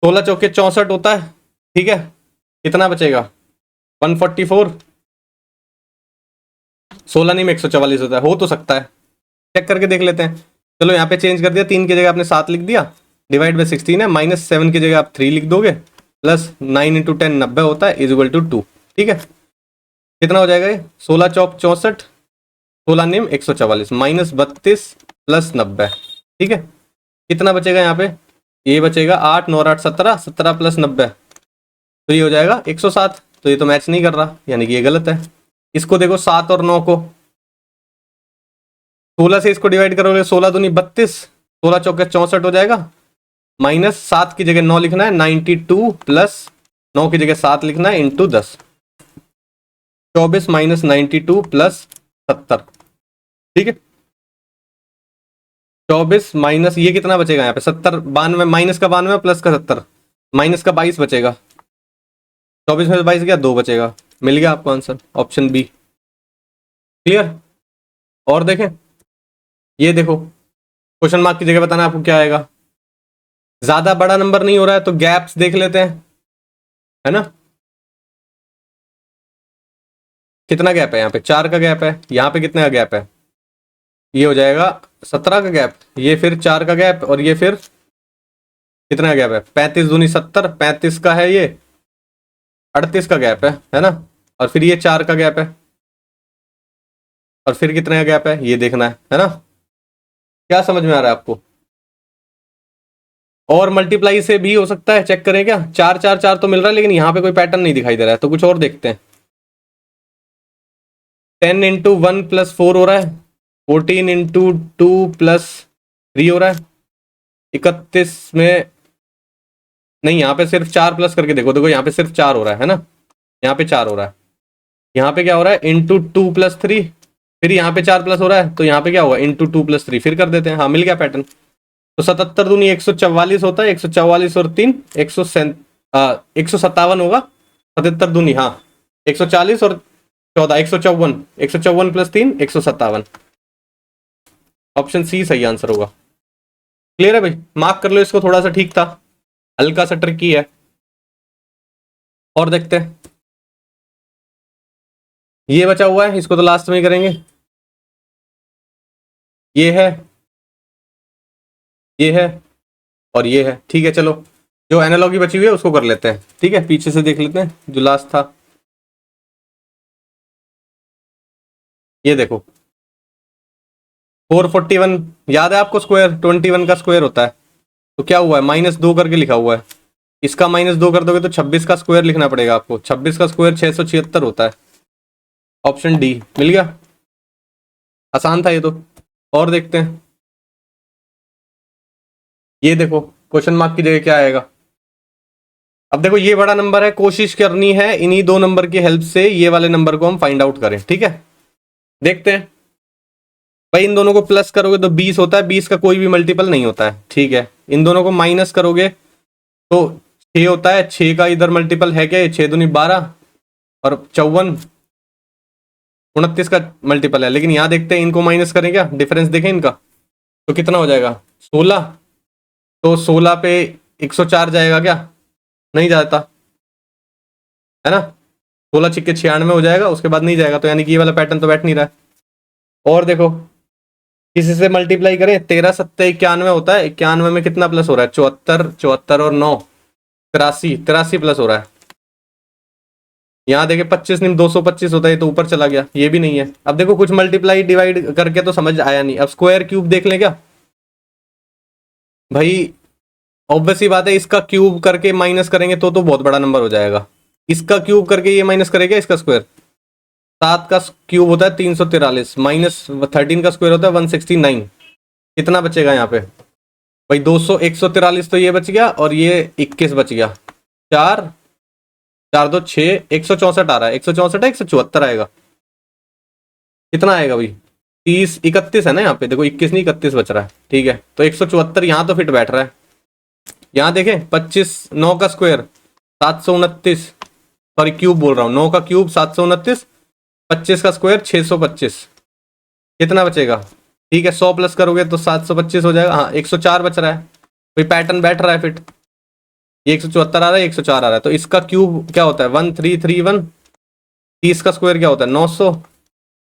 16 चौके 64 होता है। ठीक है, कितना बचेगा 144, 16 नहीं में 144 होता है, हो तो सकता है, चेक करके देख लेते हैं। चलो यहाँ पे चेंज कर दिया, 3 की जगह आपने 7 लिख दिया, डिवाइड बाई 16 है, -7 की जगह आप 3 लिख दोगे, प्लस 9 × 10 90 होता है, इज इक्वल टू 2। ठीक है, कितना हो जाएगा ये, 16 चौक 64, 16 निम 144, -32 + 90। ठीक है, कितना बचेगा यहाँ पे, ये बचेगा 8 9 8 17, 17 + 90, तो ये हो जाएगा 107। तो ये तो मैच नहीं कर रहा, यानी कि ये गलत है। इसको देखो, 7 और 9 को 16 से इसको डिवाइड करोगे, 16 दूनी 32, 16 चौके 64 हो जाएगा, -7 की जगह 9 लिखना है, 92 प्लस 9 की जगह 7 लिखना है, इंटू 10, 24 -92 + 70। ठीक है, 24 माइनस ये कितना बचेगा यहाँ पे 70, 92, माइनस का 92 प्लस का 70, माइनस का 22 बचेगा, 24 में 22 गया 2 बचेगा, मिल गया आपको आंसर, ऑप्शन बी। क्लियर? और देखें, ये देखो क्वेश्चन मार्क की जगह बताना आपको क्या आएगा। ज्यादा बड़ा नंबर नहीं हो रहा है तो गैप्स देख लेते हैं, है ना। कितना गैप है यहाँ पे? 4 का गैप है। यहाँ पे कितने का गैप है? ये हो जाएगा 17 का गैप, ये फिर 4 का गैप, और ये फिर कितना का गैप है? 35 दूनी 70, 35 का है, ये 38 का गैप है ना। और फिर ये 4 का गैप है, और फिर कितने का गैप है ये देखना है ना। क्या समझ में आ रहा है आपको? और मल्टीप्लाई से भी हो सकता है, चेक करें क्या? 4 4 4 तो मिल रहा है, लेकिन यहाँ पे कोई पैटर्न नहीं दिखाई दे रहा है, तो कुछ और देखते हैं। 10 इंटू 1 प्लस 4 हो रहा है, 14 इंटू 2 प्लस 3 हो रहा है, 31 में नहीं, यहाँ पे सिर्फ 4 प्लस करके देखो, देखो यहाँ पे सिर्फ 4 हो रहा है ना, यहाँ पे 4 हो रहा है। यहाँ पे क्या हो रहा है? इंटू 2 प्लस 3, फिर यहाँ पे 4 प्लस हो रहा है, तो यहाँ पे क्या होगा? इंटू 2 प्लस 3, फिर कर देते हैं। हाँ, मिल गया पैटर्न। तो 77 दूनी 144 होता है, 144 और 3 157 होगा। 77 दूनी, हाँ 140 और 14 154, 154 प्लस 3 157। ऑप्शन सी सही आंसर होगा। क्लियर है भाई? मार्क कर लो इसको, थोड़ा सा ठीक था, हल्का सा ट्रिकी है। और देखते हैं, ये बचा हुआ है, इसको तो लास्ट में ही करेंगे। ये है, ये है, और ये है। ठीक है, चलो जो एनालॉगी बची हुई है उसको कर लेते हैं। ठीक है, पीछे से देख लेते हैं जो लास्ट था। ये देखो 441 याद है आपको? स्क्वायर 21 का स्क्वायर होता है, तो क्या हुआ है? -2 करके लिखा हुआ है। इसका -2 कर दोगे तो 26 का स्क्वायर लिखना पड़ेगा आपको। 26 का स्क्वायर 676 होता है। ऑप्शन डी मिल गया। आसान था ये तो। और देखते हैं, ये देखो क्वेश्चन मार्क की जगह क्या आएगा। अब देखो ये बड़ा नंबर है, कोशिश करनी है इन्हीं 2 नंबर की हेल्प से ये वाले नंबर को हम फाइंड आउट करें। ठीक है, देखते हैं भाई। इन दोनों को प्लस करोगे तो 20 होता है, 20 का कोई भी मल्टीपल नहीं होता है। ठीक है, इन दोनों को माइनस करोगे तो 6 होता है, 6 का इधर मल्टीपल है क्या? 6 दूनी 12, और 54 29 का मल्टीपल है। लेकिन यहाँ देखते हैं, इनको माइनस करें क्या? डिफरेंस देखें इनका, तो कितना हो जाएगा? 16। तो 16 पे 104 जाएगा क्या? नहीं जाता है ना। 16 छिक्के 96 हो जाएगा, उसके बाद नहीं जाएगा, तो यानी कि ये वाला पैटर्न तो बैठ नहीं रहा है। और देखो किसी से मल्टीप्लाई करें, 13 सत्ते 91 होता है, 91 में कितना प्लस हो रहा है? 74, 74 और 9 83, 83 प्लस हो रहा है। यहाँ देखे 25 नहीं 225 होता है, तो ऊपर चला गया, ये भी नहीं है। अब देखो कुछ मल्टीप्लाई डिवाइड करके तो समझ आया नहीं। अब स्क्वायर क्यूब देख लें क्या भाई? ऑब्वियस ही बात है, इसका क्यूब करके माइनस करेंगे तो बहुत बड़ा नंबर हो जाएगा। इसका क्यूब करके ये माइनस करेगा इसका स्क्वायर। 7 का क्यूब होता है 343, -13 का स्क्वायर होता है 169। कितना बचेगा यहाँ पे भाई? 200, 143 तो ये बच गया, और ये 21 बच गया। 4 4 2 6, 164 आ रहा है। 164 है, 174 आएगा। कितना आएगा भाई? 30 31 है ना यहाँ पे, देखो 21 नहीं 31 बच रहा है। ठीक है, तो 174 यहाँ तो फिट बैठ रहा है। यहाँ देखें 25, 9 का स्क्वायर 729, सॉरी क्यूब बोल रहा हूँ, 9 का क्यूब 729, 25 का स्क्वायर 625। कितना बचेगा? ठीक है, 100 प्लस करोगे तो 725 हो जाएगा। हाँ 104 बच रहा है, कोई पैटर्न बैठ रहा है फिट। ये 174 आ रहा है, 104 आ रहा है, तो इसका क्यूब क्या होता है? 1331। 30 का स्क्वायर क्या होता है? 900।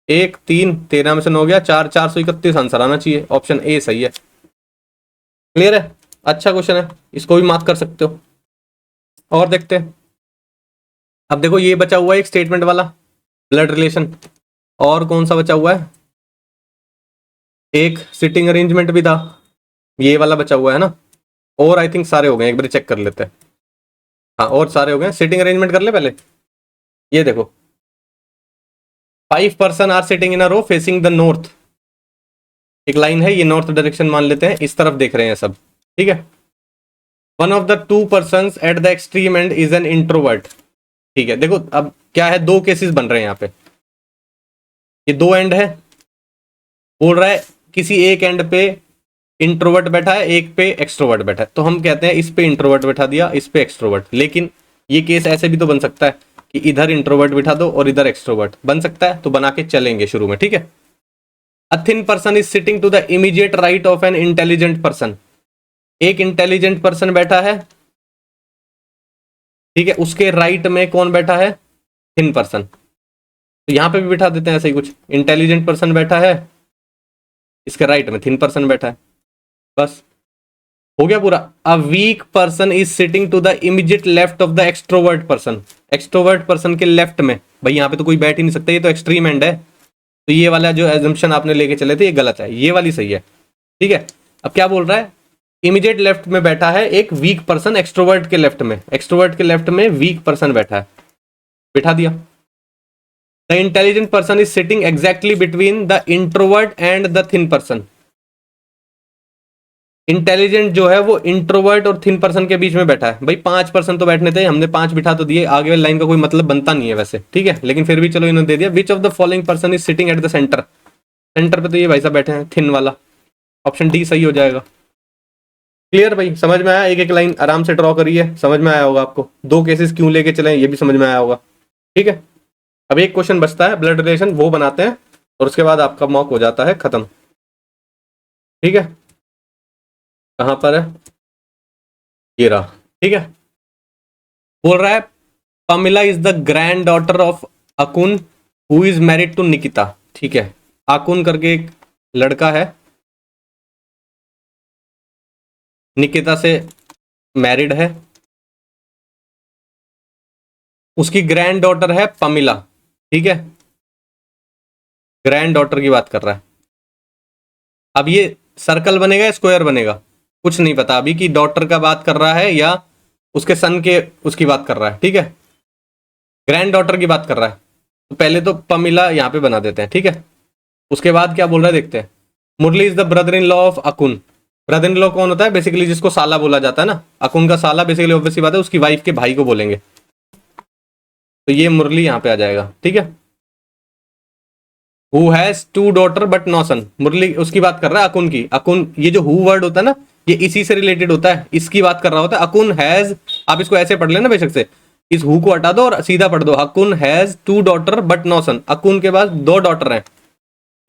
1 3 13 में से 9 गया, 4 431 आंसर आना चाहिए। ऑप्शन ए सही है। क्लियर है? अच्छा क्वेश्चन है, इसको भी मार्क कर सकते हो। और देखते हैं, अब देखो ये बचा हुआ है एक स्टेटमेंट वाला ब्लड रिलेशन, और कौन सा बचा हुआ है? एक सिटिंग अरेंजमेंट भी था, ये वाला बचा हुआ है ना। और आई थिंक सारे हो गए, एक बार चेक कर लेते हैं। हाँ और सारे हो गए। सिटिंग अरेंजमेंट कर ले पहले। ये देखो 5 person are sitting in a row facing the north. एक लाइन है, ये नॉर्थ डायरेक्शन मान लेते हैं, इस तरफ देख रहे हैं सब। ठीक है, one of the 2 person at the extreme and is an introvert. ठीक है, देखो अब क्या है, 2 केसेस बन रहे हैं यहाँ पे। ये 2 एंड है, बोल रहा है किसी एक एंड पे इंट्रोवर्ट बैठा है, एक पे एक्सट्रोवर्ट बैठा है, तो हम कहते हैं इस पे इंट्रोवर्ट बैठा दिया, इस पे एक्सट्रोवर्ट। लेकिन ये केस ऐसे भी तो बन सकता है कि इधर इंट्रोवर्ट बिठा दो और इधर एक्सट्रोवर्ट, बन सकता है? तो बना के चलेंगे शुरू में, ठीक है। A thin person is sitting to the immediate right of an intelligent person. एक इंटेलिजेंट पर्सन बैठा है, ठीक है, उसके राइट में कौन बैठा है? Thin person. तो यहां पे भी बिठा देते हैं ऐसे ही कुछ, इंटेलिजेंट पर्सन बैठा है, इसके राइट में थिन पर्सन बैठा है, बस हो गया पूरा। A weak person is sitting to the immediate left of the extrovert person. Extrovert person के लेफ्ट में, भाई यहाँ पे तो कोई बैठ ही नहीं सकता, ये तो एक्सट्रीम एंड है, तो ये वाला जो एजम्पशन आपने लेके चले थे ये गलत है, ये वाली सही है, ठीक है। अब क्या बोल रहा है? इमीडिएट लेफ्ट में बैठा है एक वीक पर्सन, एक्सट्रोवर्ट के लेफ्ट में, एक्सट्रोवर्ट के लेफ्ट में वीक पर्सन बैठा है, बिठा दिया। The intelligent person is sitting exactly between the introvert and the thin person. Intelligent जो है वो इंट्रोवर्ट और थिन पर्सन के बीच में बैठा है। भाई 5% तो बैठने थे, हमने 5 बिठा तो दिए, आगे वाली लाइन का कोई मतलब बनता नहीं है वैसे, ठीक है, लेकिन फिर भी चलो इन्होंने दे दिया। Which of the following person is sitting at the centre. Centre पे तो ये भाई साहब बैठे हैं, थिन वाला, ऑप्शन डी सही हो जाएगा। क्लियर भाई, समझ में आया? एक एक लाइन आराम से ड्रॉ करिए, समझ में आया होगा आपको। 2 केसेस क्यों लेके चले ये भी समझ में आया होगा, ठीक है। अब एक क्वेश्चन बचता है ब्लड रिलेशन, वो बनाते हैं और उसके बाद आपका मॉक हो जाता है खत्म, ठीक है। कहां पर है? ये रहा, ठीक है। बोल रहा है Pamila is the granddaughter of Akun who is married to Nikita, ठीक है। अकुन करके एक लड़का है, निकिता से मैरिड है, उसकी ग्रैंड डॉटर है पमिला, ठीक है। ग्रैंड डॉटर की बात कर रहा है। अब ये सर्कल बनेगा, स्क्वायर बनेगा, कुछ नहीं पता अभी कि डॉटर का बात कर रहा है या उसके सन के उसकी बात कर रहा है, ठीक है। ग्रैंड डॉटर की बात कर रहा है, तो पहले तो पमिला यहाँ पे बना देते हैं, ठीक है। उसके बाद क्या बोल रहा है देखते हैं। Murali is the brother in law of Akun. Brother in law कौन होता है? बेसिकली जिसको साला बोला जाता है ना, अकुन का साला, बेसिकली ऑब्वियसली बात है उसकी वाइफ के भाई को बोलेंगे, तो ये मुरली यहाँ पे आ जाएगा, ठीक है। Who has 2 daughter but no son. Murali उसकी बात कर रहा है, अकुन की। अकुन, ये जो हु वर्ड होता है ना, ये इसी से रिलेटेड होता है, इसकी बात कर रहा होता है। अकुन हैज, आप इसको ऐसे पढ़ लेना बेशक से, इस हु को हटा दो और सीधा पढ़ दो, अकुन हैज 2 डॉटर बट नो सन। अकुन के पास 2 डॉटर हैं,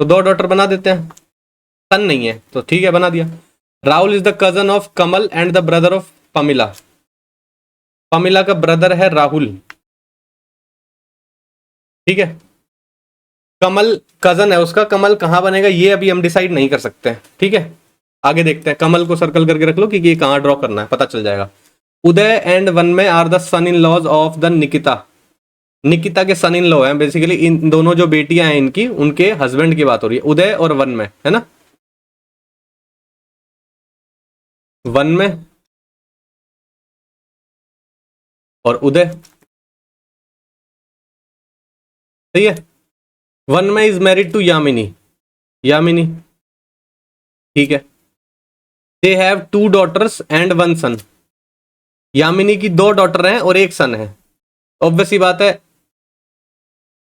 तो 2 डॉटर बना देते हैं, सन नहीं है तो ठीक है बना दिया। Rahul is the cousin of Kamal and the brother of Pamila. Pamila का ब्रदर है राहुल, ठीक है। कमल कजन है उसका, कमल कहां बनेगा ये अभी हम डिसाइड नहीं कर सकते हैं, ठीक है। आगे देखते हैं, कमल को सर्कल करके रख लो कि ये कहां ड्रॉ करना है, पता चल जाएगा। Uday and Vanmay are the son in laws of the Nikita. Nikita के सन इन लॉ है, बेसिकली इन दोनों जो बेटियां हैं इनकी, उनके हस्बैंड की बात हो रही है, उदय और वनमय, है ना। वनमय और उदय, सही है। Vanmay is married to Yamini, Yamini, ठीक है। They have 2 daughters and 1 son. Yamini की 2 डॉटर हैं और 1 सन है, ऑब्वियसली बात है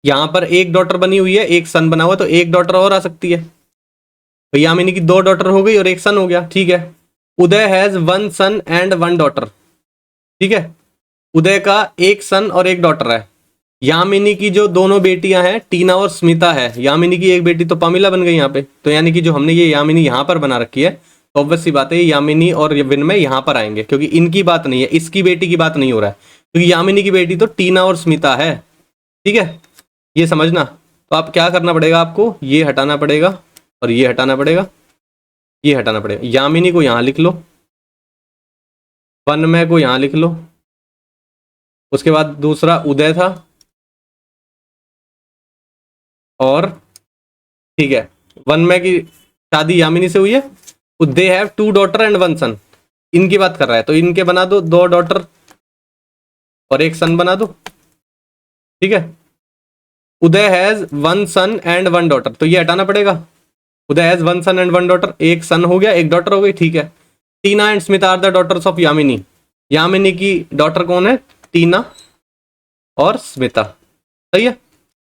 यहां पर एक डॉटर बनी हुई है, 1 सन बना हुआ, तो 1 डॉटर और आ सकती है, तो यामिनी की 2 डॉटर हो गई और 1 सन हो गया, ठीक है। Uday has 1 son and 1 daughter, ठीक है। उदय का 1 सन और 1 डॉटर है। यामिनी की जो दोनों बेटियां हैं टीना और स्मिता है, यामिनी की एक बेटी तो पमिला बन गई यहाँ पे, तो यानी कि जो हमने ये यामिनी यहाँ पर बना रखी है, तो ऑब्वियस सी बात है यामिनी और विनमय यहाँ पर आएंगे, क्योंकि इनकी बात नहीं है, इसकी बेटी की बात नहीं हो रहा है, क्योंकि यामिनी की बेटी तो टीना और स्मिता है, ठीक है। ये समझना, तो आप क्या करना पड़ेगा, आपको ये हटाना पड़ेगा और ये हटाना पड़ेगा, ये हटाना पड़ेगा। यामिनी को यहाँ लिख लो, वनमय को यहाँ लिख लो, उसके बाद दूसरा उदय था, और ठीक है वनमय की शादी यामिनी से हुई है। दे हैव 2 डॉटर एंड 1 सन, इनकी बात कर रहा है, तो इनके बना दो 2 डॉटर और 1 सन बना दो, ठीक है। Uday has 1 son and 1 daughter, तो ये हटाना पड़ेगा। Uday has 1 son and 1 daughter, 1 son हो गया, 1 डॉटर हो गई, ठीक है। Tina and Smita are the daughters of Yamini. Yamini की डॉटर कौन है? टीना और स्मिता, सही है,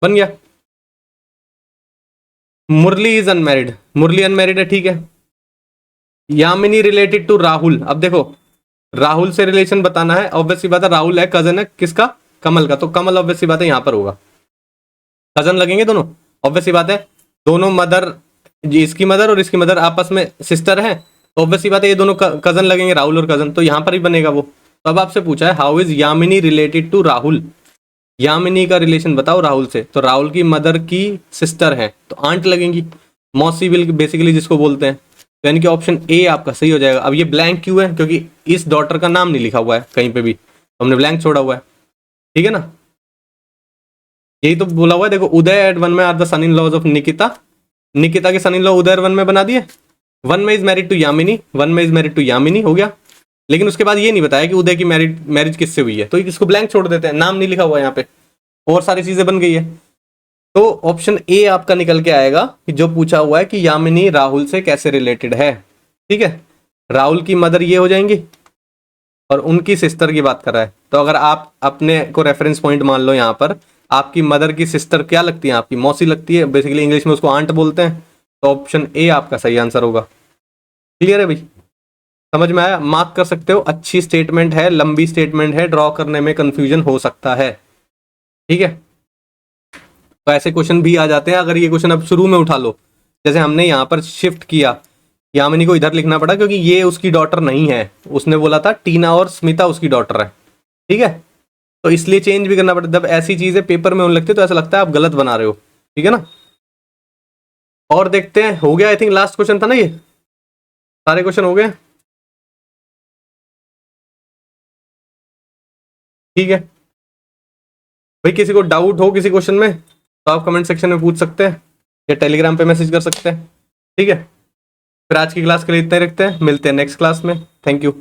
बन गया। मुरली इज अनमैरिड, मुरली अनमैरिड है, ठीक है। यामिनी रिलेटेड टू राहुल, अब देखो राहुल से रिलेशन बताना है, ऑब्वियसली बात है राहुल है कजन है किसका? कमल का, तो कमल ऑब्वियस सी बात है यहाँ पर होगा। कजन लगेंगे दोनों, ऑब्वियस सी बात है, दोनों मदर, इसकी मदर और इसकी मदर आपस में सिस्टर है, तो ऑब्वियस सी बात है ये दोनों कजन लगेंगे, राहुल और कजन, तो यहाँ पर ही बनेगा वो। तो अब आपसे पूछा है how is Yamini related to Rahul, Yamini का रिलेशन बताओ राहुल से, तो राहुल की मदर की सिस्टर है तो आंट लगेंगी, मौसी बिल बेसिकली जिसको बोलते हैं, तो यानी कि ऑप्शन ए आपका सही हो जाएगा। अब ये ब्लैंक क्यों है, क्योंकि इस डॉटर का नाम नहीं लिखा हुआ है कहीं पे भी, तो हमने ब्लैंक छोड़ा हुआ है, ठीक है ना। यही तो बोला हुआ है, देखो Uday at Vanmay are the son in laws of Nikita, Nikita के son in law Uday one में बना दिए, Vanmay is married to Yamini, Vanmay is married to Yamini हो गया, लेकिन उसके बाद ये नहीं बताया कि उदय की मैरिज किससे हुई है, तो इसको ब्लैंक छोड़ देते हैं, नाम नहीं लिखा हुआ है यहाँ पे, और सारी चीजें बन गई है। तो ऑप्शन ए आपका निकल के आएगा कि जो पूछा हुआ है कि यामिनी राहुल से कैसे रिलेटेड है, ठीक है, राहुल की मदर ये हो जाएंगी और उनकी सिस्टर की बात कर रहा है, तो अगर आप अपने को रेफरेंस पॉइंट मान लो यहाँ पर, आपकी मदर की सिस्टर क्या लगती है, आपकी मौसी लगती है, बेसिकली इंग्लिश में उसको आंट बोलते हैं, तो ऑप्शन ए आपका सही आंसर होगा। क्लियर है भाई, समझ में आया, मार्क कर सकते हो, अच्छी स्टेटमेंट है, लंबी स्टेटमेंट है, ड्रॉ करने में कंफ्यूजन हो सकता है, ठीक है। तो ऐसे क्वेश्चन भी आ जाते हैं, अगर ये क्वेश्चन अब शुरू में उठा लो, जैसे हमने यहाँ पर शिफ्ट किया, यामिनी को इधर लिखना पड़ा क्योंकि ये उसकी डॉटर नहीं है, उसने बोला था टीना और स्मिता उसकी डॉटर है, ठीक है, तो इसलिए चेंज भी करना पड़ता है। जब ऐसी चीजें पेपर में होने लगती है तो ऐसा लगता है आप गलत बना रहे हो, ठीक है ना। और देखते हैं, हो गया, आई थिंक लास्ट क्वेश्चन था ना ये, सारे क्वेश्चन हो गए, ठीक है भाई। किसी को डाउट हो किसी क्वेश्चन में तो आप कमेंट सेक्शन में पूछ सकते हैं या टेलीग्राम पे मैसेज कर सकते हैं, ठीक है। फिर आज की क्लास के लिए इतना ही रखते हैं, मिलते हैं नेक्स्ट क्लास में, थैंक यू।